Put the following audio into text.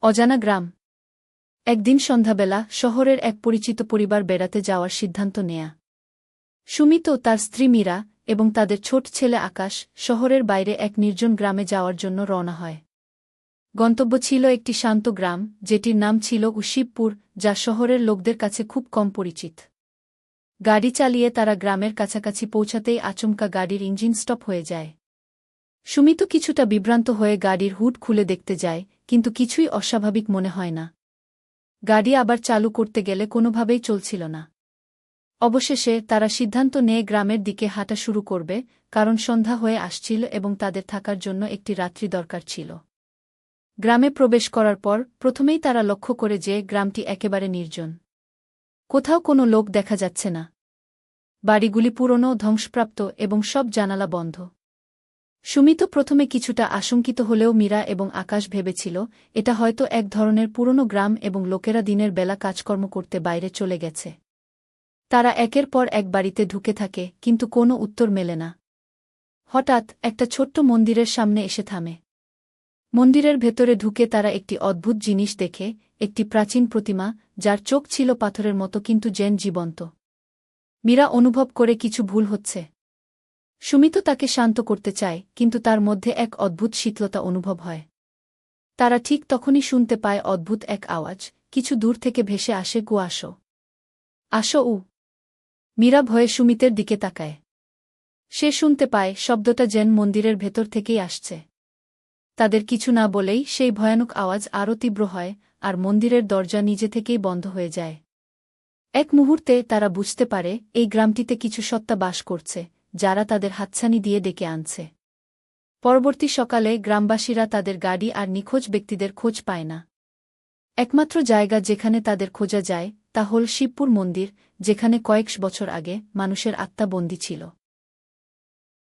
অজানা গ্রাম। একদিন সন্ধ্যাবেলা শহরের এক পরিচিত পরিবার বেড়াতে যাওয়ার সিদ্ধান্ত নেয়া। সুমিত, তার স্ত্রী মীরা এবং তাদের ছোট ছেলে আকাশ শহরের বাইরে এক নির্জন গ্রামে যাওয়ার জন্য রওনা হয়। গন্তব্য ছিল একটি শান্ত গ্রাম, যেটির নাম ছিল শিবপুর, যা শহরের লোকদের কাছে খুব কম পরিচিত। গাড়ি চালিয়ে তারা গ্রামের কাছাকাছি পৌঁছাতেই আচমকা গাড়ির ইঞ্জিন স্টপ হয়ে যায়। সুমিত কিছুটা বিভ্রান্ত হয়ে গাড়ির হুড খুলে দেখতে যায়, কিন্তু কিছুই অস্বাভাবিক মনে হয় না। গাড়ি আবার চালু করতে গেলে কোনোভাবেই চলছিল না। অবশেষে তারা সিদ্ধান্ত নিয়ে গ্রামের দিকে হাঁটা শুরু করবে, কারণ সন্ধ্যা হয়ে আসছিল এবং তাদের থাকার জন্য একটি রাত্রি দরকার ছিল। গ্রামে প্রবেশ করার পর প্রথমেই তারা লক্ষ্য করে যে গ্রামটি একেবারে নির্জন। কোথাও কোনো লোক দেখা যাচ্ছে না। বাড়িগুলি পুরনো, ধ্বংসপ্রাপ্ত এবং সব জানালা বন্ধ। সুমিত প্রথমে কিছুটা আশঙ্কিত হলেও মীরা এবং আকাশ ভেবেছিল এটা হয়তো এক ধরনের পুরনো গ্রাম এবং লোকেরা দিনের বেলা কাজকর্ম করতে বাইরে চলে গেছে। তারা একের পর এক বাড়িতে ঢুকে থাকে, কিন্তু কোনো উত্তর মেলে না। হঠাৎ একটা ছোট্ট মন্দিরের সামনে এসে থামে। মন্দিরের ভেতরে ঢুকে তারা একটি অদ্ভুত জিনিস দেখে, একটি প্রাচীন প্রতিমা, যার চোখ ছিল পাথরের মতো কিন্তু যেন জীবন্ত। মীরা অনুভব করে কিছু ভুল হচ্ছে। সুমিত তাকে শান্ত করতে চায়, কিন্তু তার মধ্যে এক অদ্ভুত শীতলতা অনুভব হয়। তারা ঠিক তখনই শুনতে পায় অদ্ভুত এক আওয়াজ, কিছু দূর থেকে ভেসে আসে, গো আসো, আসো। মীরা ভয়ে সুমিতের দিকে তাকায়। সে শুনতে পায় শব্দটা যেন মন্দিরের ভেতর থেকেই আসছে। তাদের কিছু না বলেই সেই ভয়ানক আওয়াজ আরও তীব্র হয়, আর মন্দিরের দরজা নিজে থেকেই বন্ধ হয়ে যায়। এক মুহূর্তে তারা বুঝতে পারে এই গ্রামটিতে কিছু সত্তা বাস করছে, যারা তাদের হাতছানি দিয়ে ডেকে আনছে। পরবর্তী সকালে গ্রামবাসীরা তাদের গাড়ি আর নিখোঁজ ব্যক্তিদের খোঁজ পায় না। একমাত্র জায়গা যেখানে তাদের খোঁজা যায় তা হল শিবপুর মন্দির, যেখানে কয়েক বছর আগে মানুষের আত্মা বন্দী ছিল।